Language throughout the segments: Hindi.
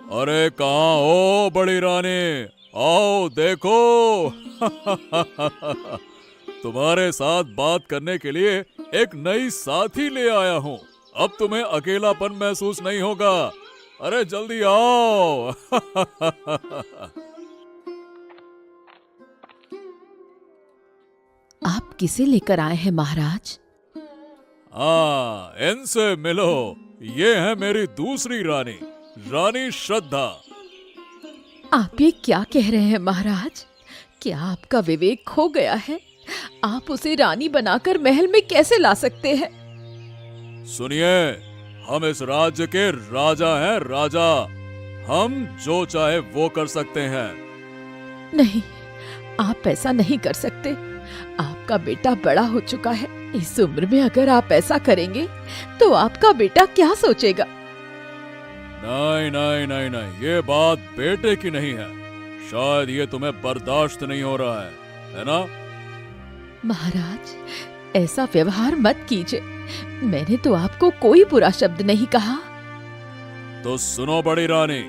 अरे कहाँ हो बड़ी रानी, आओ देखो। तुम्हारे साथ बात करने के लिए एक नई साथी ले आया हूँ। अब तुम्हें अकेलापन महसूस नहीं होगा। अरे जल्दी आओ। आप किसे लेकर आए हैं महाराज? हाँ, इनसे मिलो। ये है मेरी दूसरी रानी, रानी श्रद्धा। आप ये क्या कह रहे हैं महाराज? क्या आपका विवेक खो गया है? आप उसे रानी बनाकर महल में कैसे ला सकते हैं? सुनिए, हम इस राज्य के राजा हैं, राजा। हम जो चाहे वो कर सकते हैं। नहीं, आप ऐसा नहीं कर सकते। आपका बेटा बड़ा हो चुका है। इस उम्र में अगर आप ऐसा करेंगे तो आपका बेटा क्या सोचेगा? नहीं नहीं नहीं नहीं, ये बात बेटे की नहीं है। शायद ये तुम्हें बर्दाश्त नहीं हो रहा है ना? महाराज, ऐसा व्यवहार मत कीजिए। मैंने तो आपको कोई बुरा शब्द नहीं कहा। तो सुनो बड़ी रानी,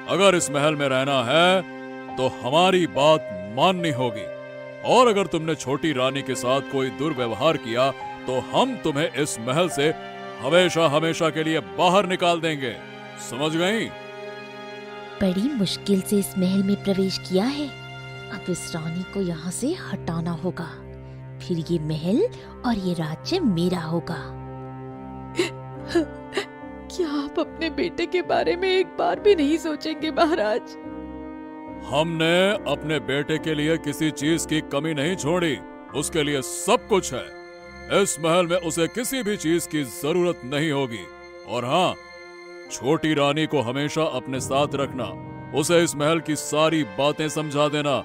अगर इस महल में रहना है तो हमारी बात माननी होगी। और अगर तुमने छोटी रानी के साथ कोई दुर्व्यवहार किया तो हम तुम्हें इस महल से हमेशा हमेशा के लिए बाहर निकाल देंगे। समझ गई? बड़ी मुश्किल से इस महल में प्रवेश किया है। अब इस रानी को यहाँ से हटाना होगा, फिर ये महल और ये राज्य मेरा होगा। क्या आप अपने बेटे के बारे में एक बार भी नहीं सोचेंगे महाराज? हमने अपने बेटे के लिए किसी चीज की कमी नहीं छोड़ी। उसके लिए सब कुछ है। इस महल में उसे किसी भी चीज की जरूरत नहीं होगी। और हाँ, छोटी रानी को हमेशा अपने साथ रखना। उसे इस महल की सारी बातें समझा देना।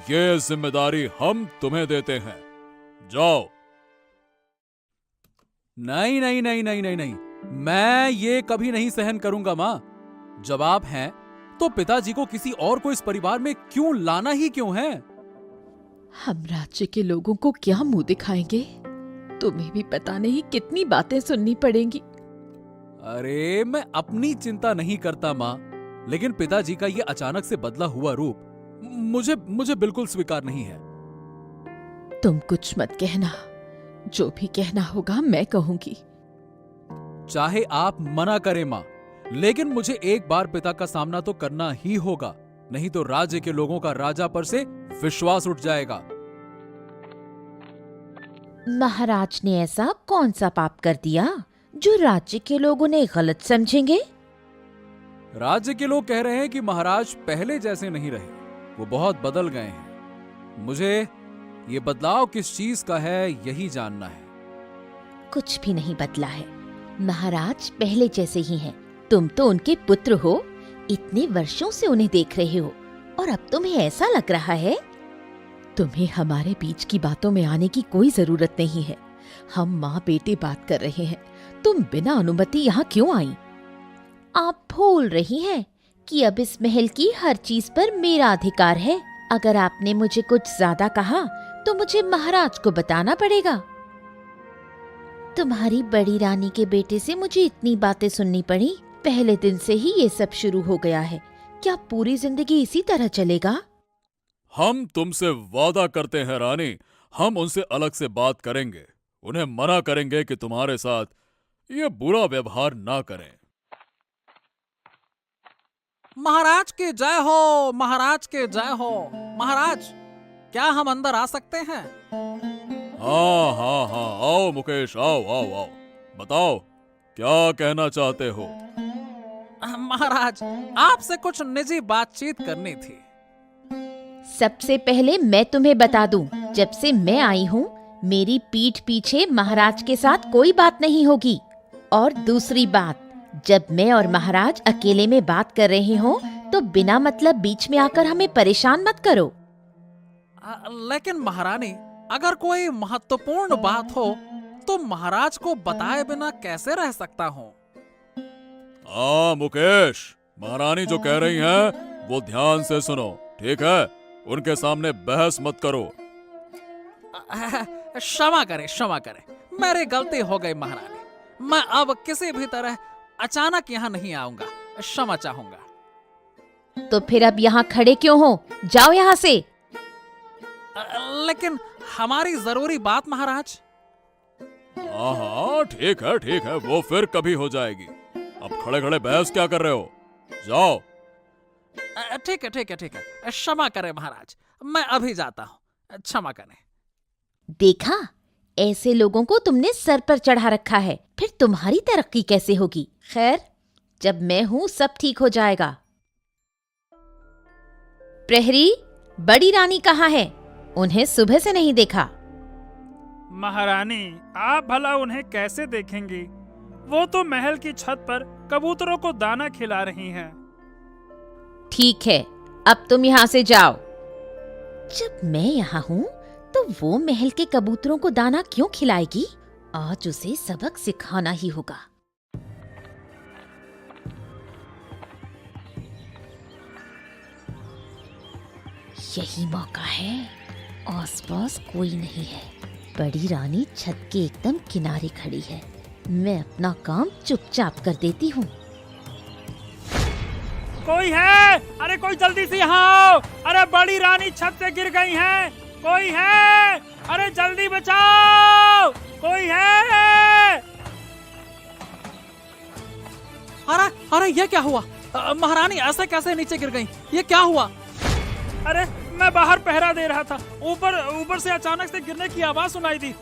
ये जिम्मेदारी हम तुम्हें देते हैं। जाओ। नहीं नहीं नहीं नहीं नहीं नहीं, मैं ये कभी नहीं सहन करूंगा माँ। जब आप हैं तो पिताजी को किसी और को इस परिवार में क्यों लाना ही क्यों है? हम राज्य के लोगों को क्या मुंह दिखाएंगे? तुम्हें भी पता नहीं कितनी बातें सुननी पड़ेंगी। अरे मैं अपनी चिंता नहीं करता माँ, लेकिन पिताजी का ये अचानक से बदला हुआ रूप मुझे बिल्कुल स्वीकार नहीं है। तुम कुछ मत कहना। जो भी कहना होगा मैं कहूंगी। चाहे आप मना करें माँ, लेकिन मुझे एक बार पिता का सामना तो करना ही होगा, नहीं तो राज्य के लोगों का राजा पर से विश्वास उठ जाएगा। महाराज ने ऐसा कौन सा पाप कर दिया जो राज्य के लोग उन्हें गलत समझेंगे? राज्य के लोग कह रहे हैं कि महाराज पहले जैसे नहीं रहे, वो बहुत बदल गए हैं। मुझे ये बदलाव किस चीज का है यही जानना है। कुछ भी नहीं बदला है। महाराज पहले जैसे ही हैं। तुम तो उनके पुत्र हो, इतने वर्षों से उन्हें देख रहे हो, और अब तुम्हें ऐसा लग रहा है? तुम्हें हमारे बीच की बातों में आने की कोई जरूरत नहीं है। हम माँ बेटे बात कर रहे हैं। तुम बिना अनुमति यहाँ क्यों आई? आप भूल रही हैं कि अब इस महल की हर चीज पर मेरा अधिकार है। अगर आपने मुझे कुछ ज्यादा कहा तो मुझे महाराज को बताना पड़ेगा। तुम्हारी बड़ी रानी के बेटे से मुझे इतनी बातें सुननी पड़ी। पहले दिन से ही ये सब शुरू हो गया है। क्या पूरी जिंदगी इसी तरह चलेगा? हम तुमसे वादा करते हैं रानी, हम उनसे अलग से बात करेंगे। उन्हें मना करेंगे कि तुम्हारे साथ ये बुरा व्यवहार ना करें। महाराज के जय हो, महाराज के जय हो। महाराज, क्या हम अंदर आ सकते हैं? हाँ हाँ हाँ, आओ मुकेश, आओ आओ आओ। बताओ, क्या कहना चाहते हो? महाराज, आपसे कुछ निजी बातचीत करनी थी। सबसे पहले मैं तुम्हें बता दूं, जब से मैं आई हूँ मेरी पीठ पीछे महाराज के साथ कोई बात नहीं होगी। और दूसरी बात, जब मैं और महाराज अकेले में बात कर रहे हो तो बिना मतलब बीच में आकर हमें परेशान मत करो। लेकिन महारानी, अगर कोई महत्वपूर्ण बात हो तो महाराज को बताए बिना कैसे रह सकता हूँ? मुकेश, महारानी जो कह रही हैं वो ध्यान से सुनो, ठीक है? उनके सामने बहस मत करो। क्षमा करें, क्षमा करें, मेरी गलती हो गई महारानी। मैं अब किसी भी तरह अचानक यहाँ नहीं आऊंगा, क्षमा चाहूंगा। तो फिर अब यहाँ खड़े क्यों हो? जाओ यहाँ से। लेकिन हमारी जरूरी बात महाराज। हाँ हाँ ठीक है, वो फिर कभी हो जाएगी। अब खड़े खड़े बहस क्या कर रहे हो? जाओ। ठीक है, क्षमा करें महाराज, मैं अभी जाता हूँ, क्षमा करें। देखा, ऐसे लोगों को तुमने सर पर चढ़ा रखा है, फिर तुम्हारी तरक्की कैसे होगी? खैर, जब मैं हूं सब ठीक हो जाएगा। प्रहरी, बड़ी रानी कहाँ है? उन्हें सुबह से नहीं देखा। महारानी, आप भला उन्हें कैसे देखेंगी? वो तो महल की छत पर कबूतरों को दाना खिला रही हैं। ठीक है, अब तुम यहाँ से जाओ। जब मैं यहाँ हूँ तो वो महल के कबूतरों को दाना क्यों खिलाएगी? आज उसे सबक सिखाना ही होगा। यही मौका है। आसपास कोई नहीं है। बड़ी रानी छत के एकदम किनारे खड़ी है। मैं अपना काम चुपचाप कर देती हूँ। कोई है? अरे कोई जल्दी से यहाँ आओ। अरे बड़ी रानी छत से गिर गई हैं। कोई है? अरे जल्दी बचाओ, कोई है? अरे ये क्या हुआ? महारानी ऐसे कैसे नीचे गिर गई? ये क्या हुआ? अरे मैं बाहर पहरा दे रहा था, ऊपर से अचानक से गिरने की आवाज सुनाई दी।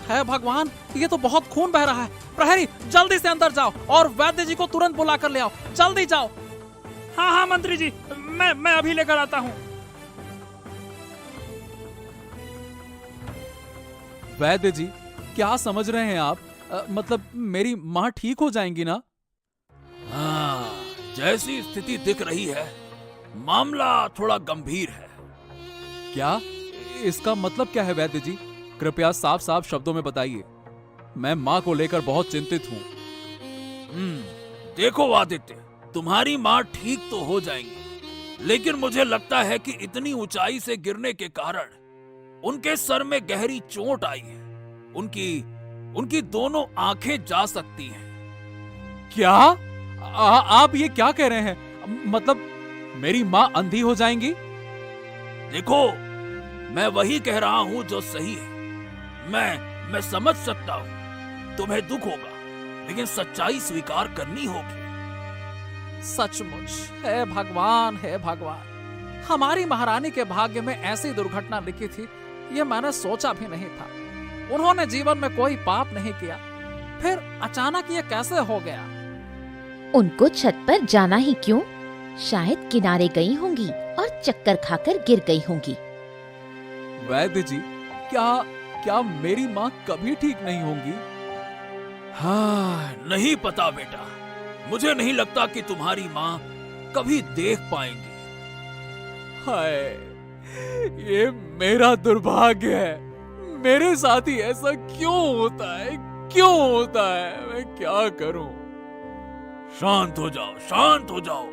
है भगवान, ये तो बहुत खून बह रहा है। प्रहरी, जल्दी से अंदर जाओ और वैद्य जी को तुरंत बुला कर ले आओ। जल्दी जाओ। हाँ मंत्री जी, मैं अभी लेकर आता हूँ। वैद्य जी, क्या समझ रहे हैं आप? मतलब मेरी माँ ठीक हो जाएंगी ना? हाँ, जैसी स्थिति दिख रही है, मामला थोड़ा गंभीर है। क्या? इसका मतलब क्या है वैद्य जी? कृपया साफ साफ शब्दों में बताइए। मैं माँ को लेकर बहुत चिंतित हूँ। देखो आदित्य, तुम्हारी माँ ठीक तो हो जाएंगी, लेकिन मुझे लगता है कि इतनी ऊंचाई से गिरने के कारण उनके सर में गहरी चोट आई है। उनकी दोनों आंखें जा सकती हैं। क्या? आप ये क्या कह रहे हैं? मतलब मेरी माँ अंधी हो जाएंगी? देखो, मैं वही कह रहा हूँ जो सही है। मैं समझ सकता हूँ तुम्हें दुख होगा, लेकिन सच्चाई स्वीकार करनी होगी। सचमुच, हे भगवान, हे भगवान, हमारी महारानी के भाग्य में ऐसी दुर्घटना लिखी थी, ये मैंने सोचा भी नहीं था। उन्होंने जीवन में कोई पाप नहीं किया, फिर अचानक ये कैसे हो गया? उनको छत पर जाना ही क्यों? शायद किनारे गई होंगी और चक्कर खाकर गिर गई होंगी। वैद्य जी, क्या मेरी माँ कभी ठीक नहीं होंगी? हाँ, नहीं पता बेटा। मुझे नहीं लगता कि तुम्हारी माँ कभी देख पाएंगी। हाय, ये मेरा दुर्भाग्य है। मेरे साथ ही ऐसा क्यों होता है? मैं क्या करूं? शांत हो जाओ, शांत हो जाओ।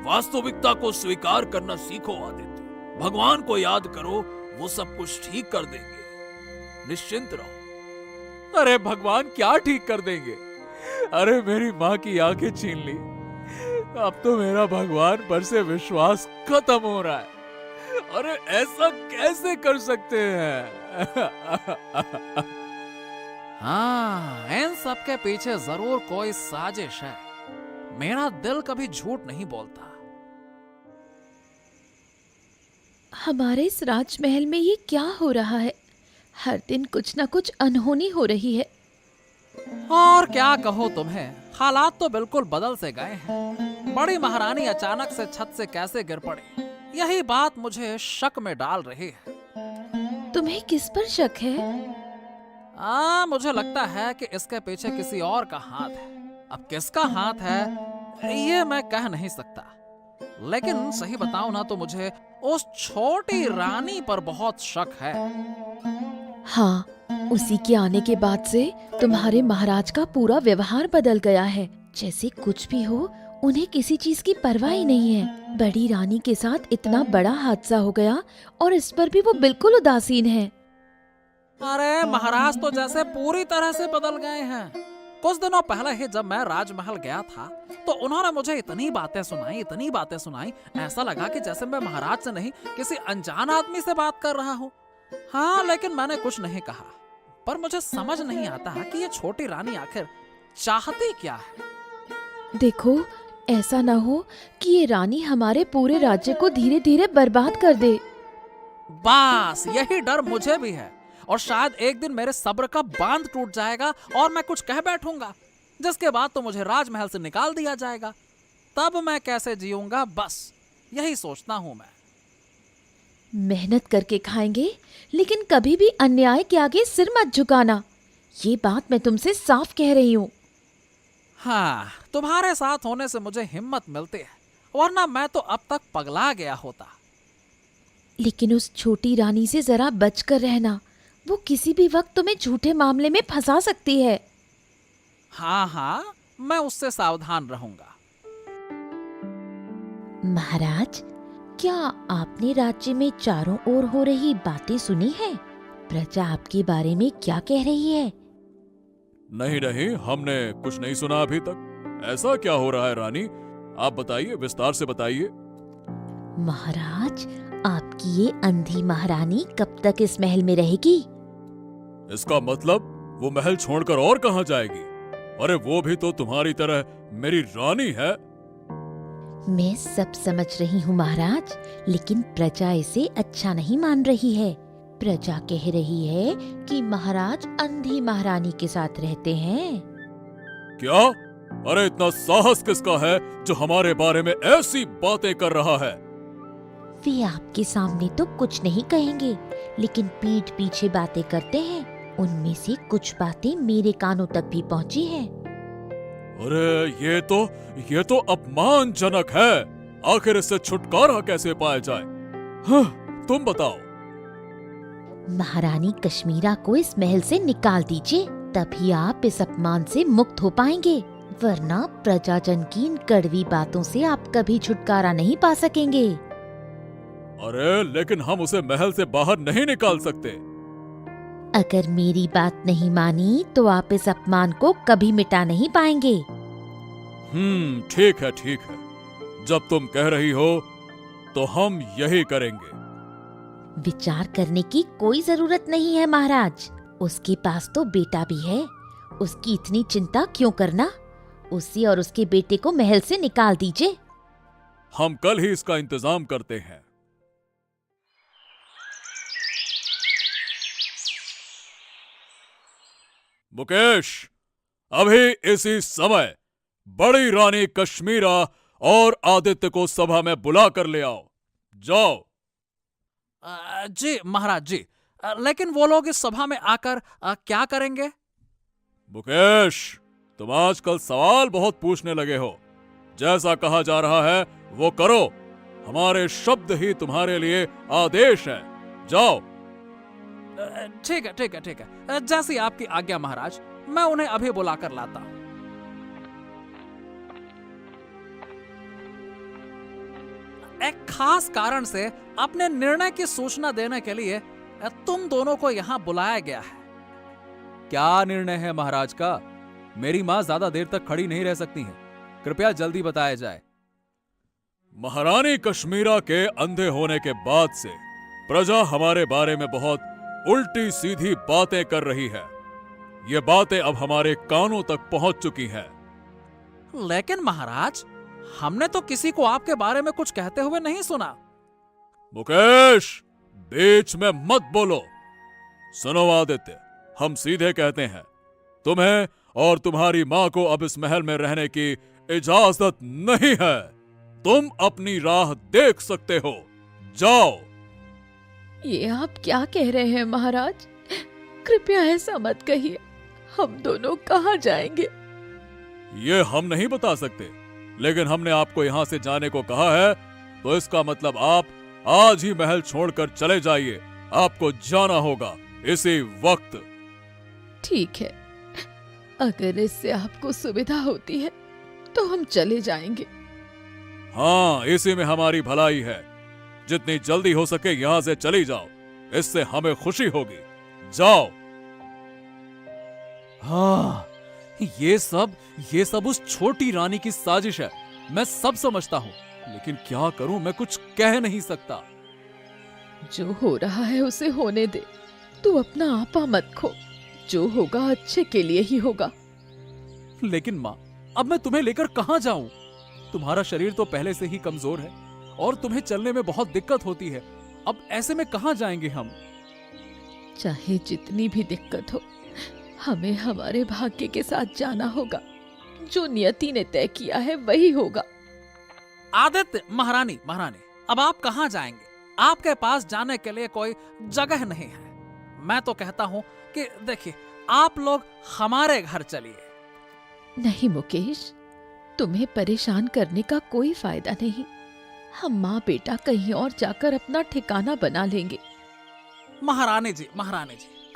वास्तविकता को स्वीकार करना सीखो आदित्य। भगवान को याद करो, वो सब कुछ ठीक कर देंगे। निश्चिंत रहो। अरे भगवान क्या ठीक कर देंगे? अरे मेरी माँ की आंखें छीन ली। अब तो मेरा भगवान पर से विश्वास खत्म हो रहा है। अरे ऐसा कैसे कर सकते हैं? हाँ, इन सब के पीछे जरूर कोई साजिश है। मेरा दिल कभी झूठ नहीं बोलता। हमारे इस राजमहल में ये क्या हो रहा है? हर दिन कुछ ना कुछ अनहोनी हो रही है। और क्या कहो तुम्हें, हालात तो बिल्कुल बदल से गए हैं। बड़ी महारानी अचानक से छत से कैसे गिर पड़ी, यही बात मुझे शक में डाल रही है। तुम्हें किस पर शक है? मुझे लगता है कि इसके पीछे किसी और का हाथ है। अब किसका हाथ है ये मैं कह नहीं सकता, लेकिन सही बताऊं ना तो मुझे उस छोटी रानी पर बहुत शक है। हाँ, उसी के आने के बाद से तुम्हारे महाराज का पूरा व्यवहार बदल गया है। जैसे कुछ भी हो, उन्हें किसी चीज की परवाह ही नहीं है। बड़ी रानी के साथ इतना बड़ा हादसा हो गया और इस पर भी वो बिल्कुल उदासीन है। अरे महाराज तो जैसे पूरी तरह से बदल गए हैं। कुछ दिनों पहले ही जब मैं राजमहल गया था तो उन्होंने मुझे इतनी बातें सुनाई, ऐसा लगा कि जैसे मैं महाराज से नहीं किसी अनजान आदमी से बात कर रहा हूँ। हाँ, लेकिन मैंने कुछ नहीं कहा। पर मुझे समझ नहीं आता कि ये छोटी रानी आखिर चाहती क्या है। देखो, ऐसा ना हो कि ये रानी हमारे पूरे राज्य को धीरे धीरे बर्बाद कर दे। बस यही डर मुझे भी है, और शायद एक दिन मेरे सब्र का बांध टूट जाएगा और मैं कुछ कह बैठूंगा, जिसके बाद तो मुझे राजमहल से निकाल दिया जाएगा। तब मैं कैसे जीऊंगा, बस यही सोचता हूं मैं। मेहनत करके खाएंगे, लेकिन कभी भी अन्याय के आगे सिर मत झुकाना। ये बात मैं तुमसे साफ कह रही हूँ। हाँ, तुम्हारे साथ होने से मुझे हिम्मत मिलती है, वरना मैं तो अब तक पगला गया होता। लेकिन उस छोटी रानी से जरा बचकर रहना, वो किसी भी वक्त तुम्हें झूठे मामले में फंसा सकती है। हाँ, मैं उससे सावधान रहूंगा। महाराज, क्या आपने राज्य में चारों ओर हो रही बातें सुनी हैं? प्रजा आपके बारे में क्या कह रही है? नहीं, हमने कुछ नहीं सुना अभी तक। ऐसा क्या हो रहा है रानी? आप बताइए, विस्तार से बताइए। महाराज, आपकी ये अंधी महारानी कब तक इस महल में रहेगी? इसका मतलब वो महल छोड़कर और कहाँ जाएगी? अरे वो भी तो तुम्हारी तरह मेरी रानी है। मैं सब समझ रही हूँ महाराज, लेकिन प्रजा इसे अच्छा नहीं मान रही है। प्रजा कह रही है कि महाराज अंधी महारानी के साथ रहते हैं। क्या? अरे इतना साहस किसका है जो हमारे बारे में ऐसी बातें कर रहा है? वे आपके सामने तो कुछ नहीं कहेंगे, लेकिन पीठ पीछे बातें करते हैं। उनमें से कुछ बातें मेरे कानों तक भी पहुंची हैं। अरे ये तो अपमानजनक है। आखिर इससे छुटकारा कैसे पाया जाए? हाँ, तुम बताओ। महारानी कश्मीरा को इस महल से निकाल दीजिए, तभी आप इस अपमान से मुक्त हो पाएंगे, वरना प्रजाजन की इन कड़वी बातों से आप कभी छुटकारा नहीं पा सकेंगे। अरे लेकिन हम उसे महल से बाहर नहीं निकाल सकते। अगर मेरी बात नहीं मानी तो आप इस अपमान को कभी मिटा नहीं पाएंगे। ठीक है। जब तुम कह रही हो तो हम यही करेंगे। विचार करने की कोई जरूरत नहीं है महाराज। उसके पास तो बेटा भी है, उसकी इतनी चिंता क्यों करना? उसे और उसके बेटे को महल से निकाल दीजिए। हम कल ही इसका इंतजाम करते हैं। मुकेश, अभी इसी समय बड़ी रानी कश्मीरा और आदित्य को सभा में बुला कर ले आओ। जाओ। जी महाराज जी, लेकिन वो लोग इस सभा में आकर क्या करेंगे? मुकेश, तुम आजकल सवाल बहुत पूछने लगे हो। जैसा कहा जा रहा है वो करो। हमारे शब्द ही तुम्हारे लिए आदेश है। जाओ। ठीक है। जैसी आपकी आज्ञा महाराज, मैं उन्हें अभी बुलाकर लाता हूं। एक खास कारण से अपने निर्णय की सूचना देने के लिए तुम दोनों को यहाँ बुलाया गया है। क्या निर्णय है महाराज का? मेरी माँ ज्यादा देर तक खड़ी नहीं रह सकती हैं। कृपया जल्दी बताया जाए। महारानी कश्मीरा के अंधे होने के बाद से प्रजा हमारे बारे में बहुत उल्टी सीधी बातें कर रही है। ये बातें अब हमारे कानों तक पहुंच चुकी हैं। लेकिन महाराज, हमने तो किसी को आपके बारे में कुछ कहते हुए नहीं सुना। मुकेश, बीच में मत बोलो। सुनो आदित्य, हम सीधे कहते हैं, तुम्हें और तुम्हारी मां को अब इस महल में रहने की इजाजत नहीं है। तुम अपनी राह देख सकते हो। जाओ। ये आप क्या कह रहे हैं महाराज? कृपया ऐसा मत कहिए। हम दोनों कहाँ जाएंगे? ये हम नहीं बता सकते, लेकिन हमने आपको यहाँ से जाने को कहा है, तो इसका मतलब आप आज ही महल छोड़कर चले जाइए। आपको जाना होगा इसी वक्त। ठीक है, अगर इससे आपको सुविधा होती है तो हम चले जाएंगे। हाँ, इसी में हमारी भलाई है। जितनी जल्दी हो सके यहाँ से चली जाओ, इससे हमें खुशी होगी। जाओ। हाँ, ये सब उस छोटी रानी की साजिश है। मैं सब समझता हूँ, लेकिन क्या करूं, मैं कुछ कह नहीं सकता। जो हो रहा है उसे होने दे। तू अपना आपा मत खो। जो होगा अच्छे के लिए ही होगा। लेकिन माँ, अब मैं तुम्हें लेकर कहाँ जाऊं? तुम्हारा शरीर तो पहले से ही कमजोर है और तुम्हें चलने में बहुत दिक्कत होती है। अब ऐसे में कहाँ जाएंगे हम? चाहे जितनी भी दिक्कत हो, हमें हमारे भाग्य के साथ जाना होगा। जो नियति ने तय किया है वही होगा। आदित्य, महारानी, अब आप कहाँ जाएंगे? आपके पास जाने के लिए कोई जगह नहीं है। मैं तो कहता हूँ कि देखिए, आप लोग हमारे घर चलिए। नहीं मुकेश, तुम्हें परेशान करने का कोई फायदा नहीं। हम माँ बेटा कहीं और जाकर अपना ठिकाना बना लेंगे। महारानी जी,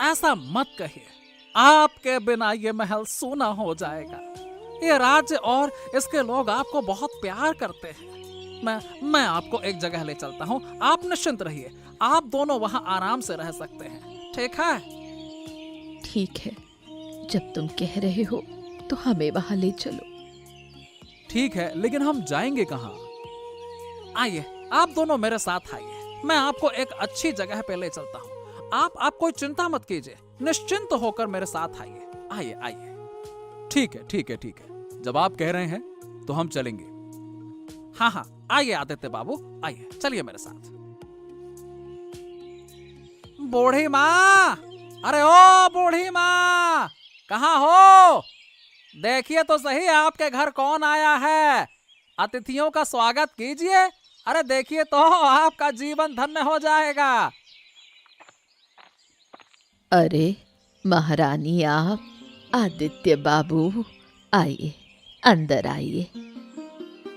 ऐसा मत कहिए। आपके बिना ये महल सूना हो जाएगा। ये राज्य और इसके लोग आपको बहुत प्यार करते हैं। मैं आपको एक जगह ले चलता हूँ, आप निश्चिंत रहिए। आप दोनों वहाँ आराम से रह सकते हैं, ठीक है? ठीक है, जब तुम कह रहे हो तो हमें वहाँ ले चलो। ठीक है, लेकिन हम जाएंगे कहाँ? आइए, आप दोनों मेरे साथ आइए। मैं आपको एक अच्छी जगह पे ले चलता हूँ। आप कोई चिंता मत कीजिए, निश्चिंत होकर मेरे साथ आइए। आइए। ठीक है। जब आप कह रहे हैं तो हम चलेंगे। हाँ, आइए आदित्य बाबू, आइए, चलिए मेरे साथ। बूढ़ी माँ, अरे ओ बूढ़ी माँ, कहाँ हो? देखिए तो सही, आपके घर कौन आया है। अतिथियों का स्वागत कीजिए। अरे देखिए तो, आपका जीवन धन्य हो जाएगा। अरे महारानी, आप, आदित्य बाबू, आइए, अंदर आइए।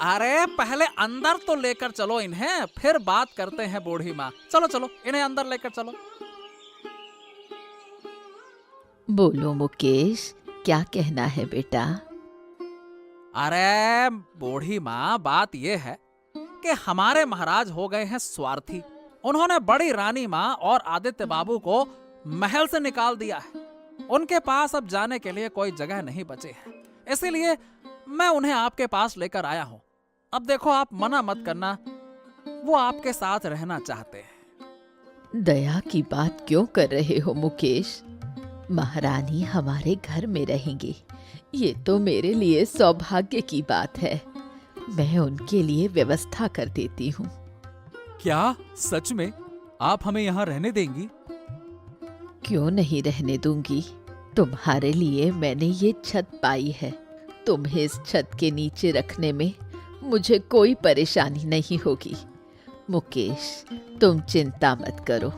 अरे पहले अंदर तो लेकर चलो इन्हें, फिर बात करते हैं बूढ़ी माँ। चलो, इन्हें अंदर लेकर चलो। बोलो मुकेश, क्या कहना है बेटा? अरे बूढ़ी माँ, बात यह है कि हमारे महाराज हो गए हैं स्वार्थी। उन्होंने बड़ी रानी माँ और आदित्य बाबू को महल से निकाल दिया है। उनके पास अब जाने के लिए कोई जगह नहीं बचे है, इसीलिए मैं उन्हें आपके पास लेकर आया हूँ। अब देखो, आप मना मत करना, वो आपके साथ रहना चाहते हैं। दया की बात क्यों कर रहे हो मुकेश? महारानी हमारे घर में रहेंगी, ये तो मेरे लिए सौभाग्य की बात है। मैं उनके लिए व्यवस्था कर देती हूँ। क्या सच में आप हमें यहाँ रहने देंगी? क्यों नहीं रहने दूंगी? तुम्हारे लिए मैंने ये छत पाई है। तुम्हें इस छत के नीचे रखने में मुझे कोई परेशानी नहीं होगी। मुकेश, तुम चिंता मत करो,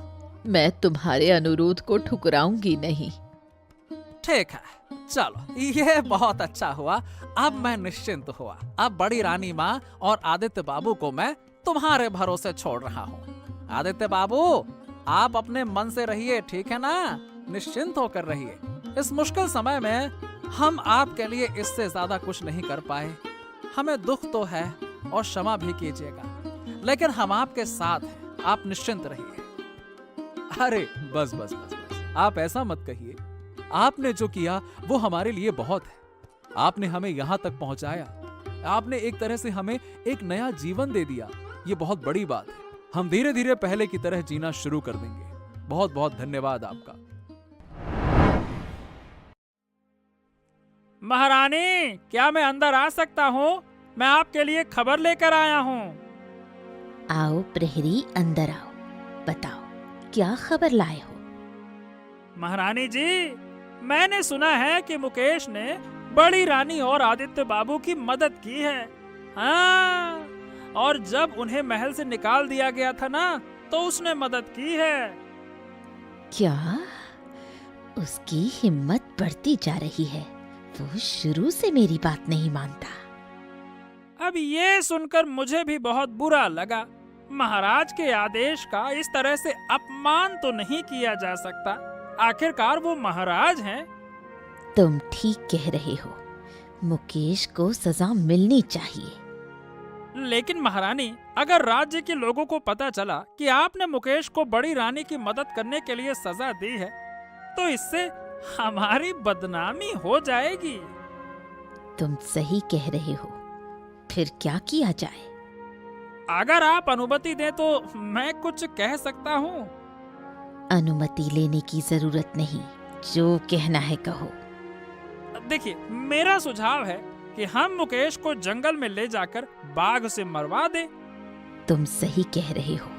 मैं तुम्हारे अनुरोध को ठुकराऊंगी नहीं। ठीक है, चलो, ये बहुत अच्छा हुआ। अब मैं निश्चिंत हुआ। अब बड़ी रानी माँ और आदित्य बाबू को मैं तुम्हारे भरोसे छोड़ रहा हूँ। आदित्य बाबू, आप अपने मन से रहिए, ठीक है ना? निश्चिंत होकर रहिए। इस मुश्किल समय में हम आपके लिए इससे ज्यादा कुछ नहीं कर पाए। हमें दुख तो है और क्षमा भी कीजिएगा, लेकिन हम आपके साथ हैं। आप निश्चिंत रहिए। अरे बस, आप ऐसा मत कहिए। आपने जो किया वो हमारे लिए बहुत है। आपने हमें यहाँ तक पहुँचाया। आपने एक तरह से हमें एक नया जीवन दे दिया। ये बहुत बड़ी बात है। हम धीरे धीरे पहले की तरह जीना शुरू कर देंगे। बहुत बहुत धन्यवाद आपका। महारानी, क्या मैं अंदर आ सकता हूँ? मैं आपके लिए खबर लेकर आया हूँ। आओ प्रहरी, अंदर आओ। बताओ, क्या खबर लाए हो? महारानी जी, मैंने सुना है कि मुकेश ने बड़ी रानी और आदित्य बाबू की मदद की है। हाँ, और जब उन्हें महल से निकाल दिया गया था ना, तो उसने मदद की है। क्या? उसकी हिम्मत बढ़ती जा रही है। वो शुरू से मेरी बात नहीं मानता। अब ये सुनकर मुझे भी बहुत बुरा लगा। महाराज के आदेश का इस तरह से अपमान तो नहीं किया जा सकता। आखिरकार वो महाराज हैं। तुम ठीक कह रहे हो, मुकेश को सजा मिलनी चाहिए। लेकिन महारानी, अगर राज्य के लोगों को पता चला कि आपने मुकेश को बड़ी रानी की मदद करने के लिए सजा दी है, तो इससे हमारी बदनामी हो जाएगी। तुम सही कह रहे हो। फिर क्या किया जाए? अगर आप अनुमति दें तो मैं कुछ कह सकता हूँ। अनुमति लेने की जरूरत नहीं, जो कहना है कहो। देखिए, मेरा सुझाव है कि हम मुकेश को जंगल में ले जाकर बाघ से मरवा दें। तुम सही कह रहे हो,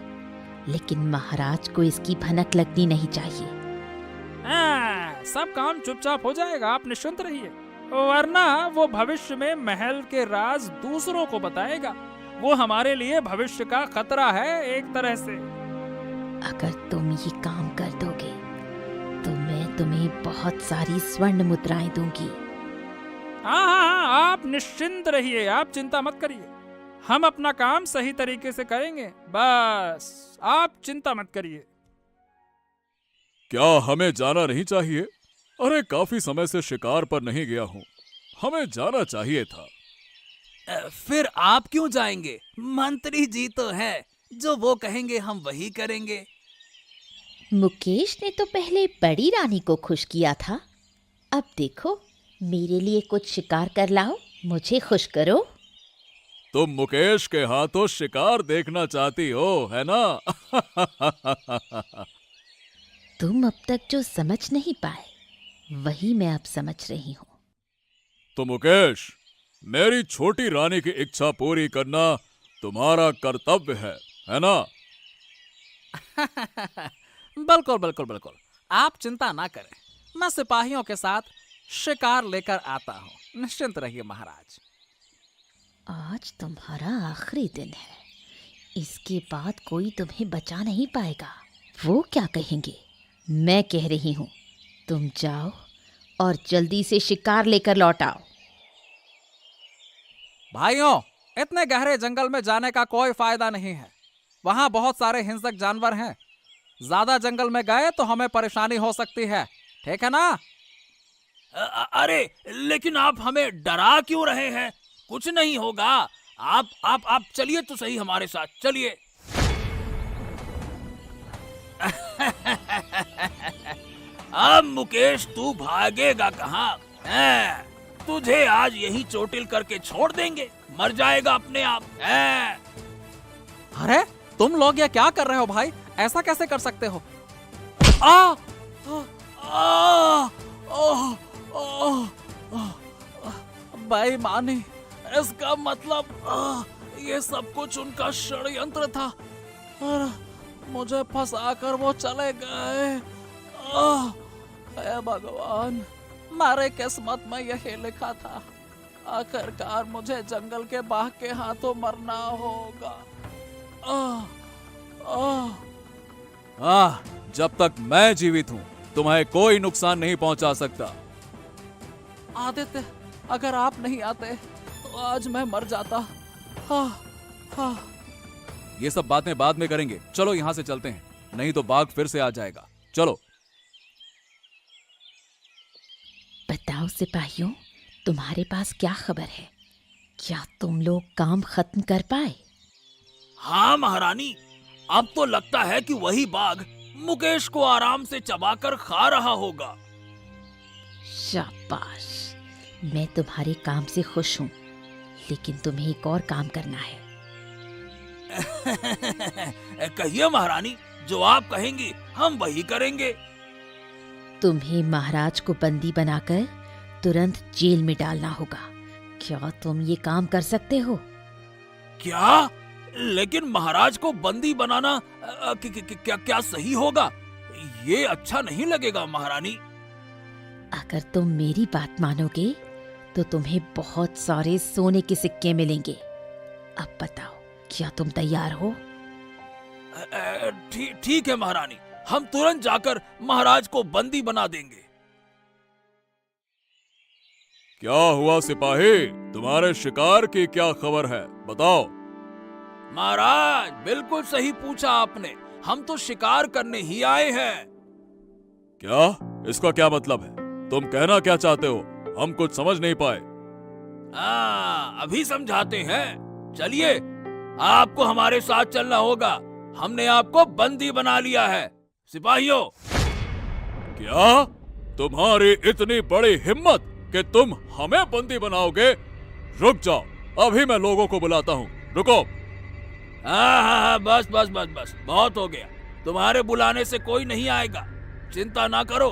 लेकिन महाराज को इसकी भनक लगनी नहीं चाहिए। सब काम चुपचाप हो जाएगा, आप निश्चिंत रहिए। वरना वो भविष्य में महल के राज दूसरों को बताएगा। वो हमारे लिए भविष्य का खतरा है एक तरह से। अगर तुम ये काम कर दोगे तो मैं तुम्हें बहुत सारी स्वर्ण मुद्राएं दूंगी। हाँ, आप निश्चिंत रहिए, आप चिंता मत करिए। हम अपना काम सही तरीके से करेंगे, बस आप चिंता मत करिए। क्या हमें जाना नहीं चाहिए? अरे काफी समय से शिकार पर नहीं गया हूँ, हमें जाना चाहिए था। फिर आप क्यों जाएंगे? मंत्री जी तो है, जो वो कहेंगे हम वही करेंगे। मुकेश ने तो पहले बड़ी रानी को खुश किया था, अब देखो मेरे लिए कुछ शिकार कर लाओ, मुझे खुश करो। तुम मुकेश के हाथों शिकार देखना चाहती हो, है ना? तुम अब तक जो समझ नहीं पाए वही मैं अब समझ रही हूँ। तो मुकेश, मेरी छोटी रानी की इच्छा पूरी करना तुम्हारा कर्तव्य है ना? बिल्कुल बिल्कुल बिल्कुल, आप चिंता ना करें, मैं सिपाहियों के साथ शिकार लेकर आता हूँ, निश्चिंत रहिए महाराज। आज तुम्हारा आखिरी दिन है, इसके बाद कोई तुम्हें बचा नहीं पाएगा। वो क्या कहेंगे? मैं कह रही हूँ, तुम जाओ और जल्दी से शिकार लेकर लौट आओ। भाइयों, इतने गहरे जंगल में जाने का कोई फायदा नहीं है, वहां बहुत सारे हिंसक जानवर हैं। ज्यादा जंगल में गए तो हमें परेशानी हो सकती है, ठीक है ना? अरे लेकिन आप हमें डरा क्यों रहे हैं? कुछ नहीं होगा, आप चलिए तो सही हमारे साथ, चलिए। अब मुकेश तू भागेगा कहाँ? तुझे आज यही चोटिल करके छोड़ देंगे, मर जाएगा अपने आप। अरे तुम लोग ये क्या कर रहे हो भाई? ऐसा कैसे कर सकते हो? आ, बेईमानी, इसका मतलब ये सब कुछ उनका षड्यंत्र था और मुझे फंसाकर वो चले गए। हे भगवान, मारे किस्मत में यही लिखा था, आखिरकार मुझे जंगल के बाघ के हाथों मरना होगा। जब तक मैं जीवित हूँ तुम्हें कोई नुकसान नहीं पहुंचा सकता। आदित्य, अगर आप नहीं आते तो आज मैं मर जाता। ये सब बातें बाद में करेंगे, चलो यहाँ से चलते हैं, नहीं तो बाघ फिर से आ जाएगा। चलो। बताओ सिपाहियों, तुम्हारे पास क्या खबर है? क्या तुम लोग काम खत्म कर पाए? हाँ महारानी, अब तो लगता है कि वही बाघ मुकेश को आराम से चबाकर खा रहा होगा। शाबाश, मैं तुम्हारे काम से खुश हूँ, लेकिन तुम्हें एक और काम करना है। कहिए महारानी, जो आप कहेंगी हम वही करेंगे। तुम्हें महाराज को बंदी बनाकर तुरंत जेल में डालना होगा। क्या तुम ये काम कर सकते हो? क्या? लेकिन महाराज को बंदी बनाना क्या सही होगा? ये अच्छा नहीं लगेगा महारानी। अगर तुम मेरी बात मानोगे तो तुम्हें बहुत सारे सोने के सिक्के मिलेंगे। अब बताओ, क्या तुम तैयार हो? ठीक है महारानी, हम तुरंत जाकर महाराज को बंदी बना देंगे। क्या हुआ सिपाही, तुम्हारे शिकार की क्या खबर है, बताओ। महाराज, बिल्कुल सही पूछा आपने, हम तो शिकार करने ही आए हैं। क्या? इसका क्या मतलब है? तुम कहना क्या चाहते हो? हम कुछ समझ नहीं पाए। अभी समझाते हैं, चलिए आपको हमारे साथ चलना होगा, हमने आपको बंदी बना लिया है। सिपाहियों। क्या? तुम्हारी इतनी बड़ी हिम्मत, कि तुम हमें बंदी बनाओगे? रुक जाओ, अभी मैं लोगों को बुलाता हूँ। रुको। हाँ, बस बस बस बस, बहुत हो गया। तुम्हारे बुलाने से कोई नहीं आएगा, चिंता ना करो।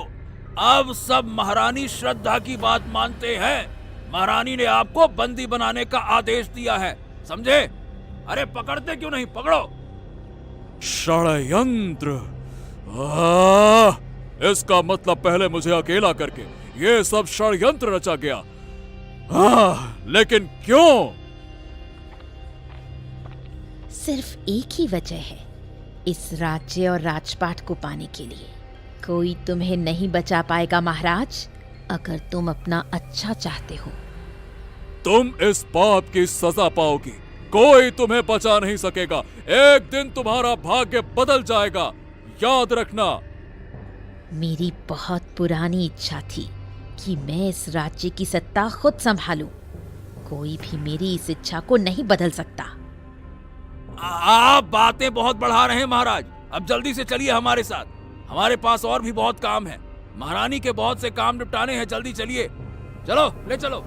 अब सब महारानी श्रद्धा की बात मानते हैं। महारानी ने आपको बंदी बनाने का आदेश दिया है, समझे? अरे पकड़ते क्यों नहीं, पकड़ो। षड्यंत्र। इसका मतलब पहले मुझे अकेला करके ये सब षड्यंत्र रचा गया। लेकिन क्यों? सिर्फ एक ही वजह है, इस राज्य और राजपाट को पाने के लिए। कोई तुम्हें नहीं बचा पाएगा महाराज, अगर तुम अपना अच्छा चाहते हो। तुम इस पाप की सजा पाओगी, कोई तुम्हें बचा नहीं सकेगा। एक दिन तुम्हारा भाग्य बदल जाएगा, याद रखना। मेरी बहुत पुरानी इच्छा थी कि मैं इस राज्य की सत्ता खुद संभालूं। कोई भी मेरी इस इच्छा को नहीं बदल सकता। आप बातें बहुत बढ़ा रहे हैं महाराज, अब जल्दी से चलिए हमारे साथ। हमारे पास और भी बहुत काम है, महारानी के बहुत से काम निपटाने हैं। जल्दी चलिए, चलो, ले चलो।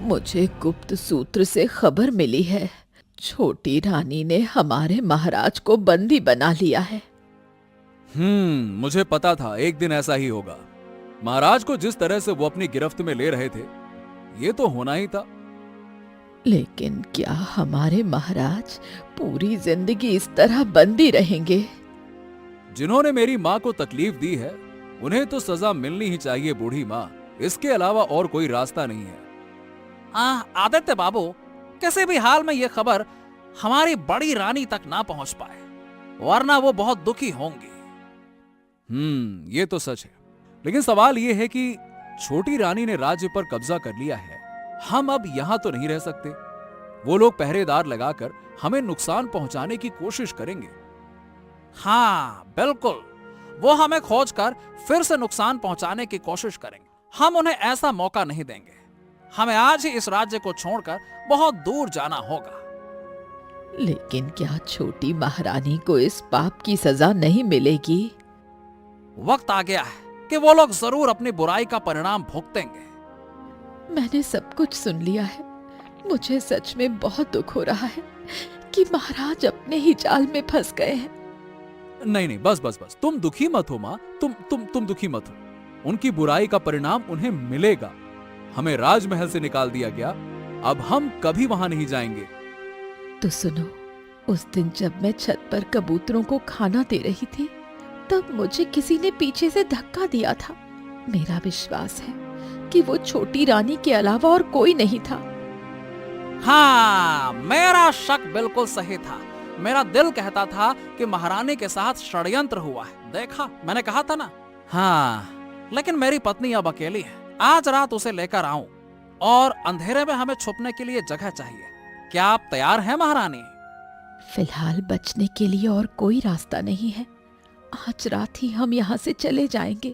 मुझे गुप्त सूत्र से खबर मिली है, छोटी रानी ने हमारे महाराज को बंदी बना लिया है। मुझे पता था एक दिन ऐसा ही होगा। महाराज को जिस तरह से वो अपनी गिरफ्त में ले रहे थे, ये तो होना ही था। लेकिन क्या हमारे महाराज पूरी जिंदगी इस तरह बंदी रहेंगे? जिन्होंने मेरी माँ को तकलीफ दी है, उन्हें तो सजा मिलनी ही चाहिए बूढ़ी माँ। इसके अलावा और कोई रास्ता नहीं है। आदित्य बाबू, किसी भी हाल में ये खबर हमारी बड़ी रानी तक ना पहुंच पाए, वरना वो बहुत दुखी होंगी। ये तो सच है, लेकिन सवाल ये है कि छोटी रानी ने राज्य पर कब्जा कर लिया है। हम अब यहां तो नहीं रह सकते। वो लोग पहरेदार लगाकर हमें नुकसान पहुंचाने की कोशिश करेंगे। हाँ बिल्कुल, वो हमें खोजकर फिर से नुकसान पहुंचाने की कोशिश करेंगे। हम उन्हें ऐसा मौका नहीं देंगे। हमें आज ही इस राज्य को छोड़कर बहुत दूर जाना होगा। लेकिन क्या छोटी महारानी को इस पाप की सजा नहीं मिलेगी? वक्त आ गया है कि वो लोग जरूर अपनी बुराई का परिणाम भुगतेंगे। मैंने सब कुछ सुन लिया है। मुझे सच में बहुत दुख हो रहा है कि महाराज अपने ही जाल में फंस गए हैं। नहीं, बस बस बस, तुम दुखी मत हो माँ। तुम दुखी मत हो। उनकी बुराई का परिणाम उन्हें मिलेगा। हमें राजमहल से निकाल दिया गया, अब हम कभी वहां नहीं जाएंगे। तो सुनो, उस दिन जब मैं छत पर कबूतरों को खाना दे रही थी, तब मुझे किसी ने पीछे से धक्का दिया था। मेरा विश्वास है कि वो छोटी रानी के अलावा और कोई नहीं था। हाँ, मेरा शक बिल्कुल सही था। मेरा दिल कहता था कि महारानी के साथ षड्यंत्र हुआ है। देखा, मैंने कहा था ना। हाँ, लेकिन मेरी पत्नी अब अकेली है। आज रात उसे लेकर आऊं, और अंधेरे में हमें छुपने के लिए जगह चाहिए। क्या आप तैयार हैं महारानी? फिलहाल बचने के लिए और कोई रास्ता नहीं है। आज रात ही हम यहाँ से चले जाएंगे।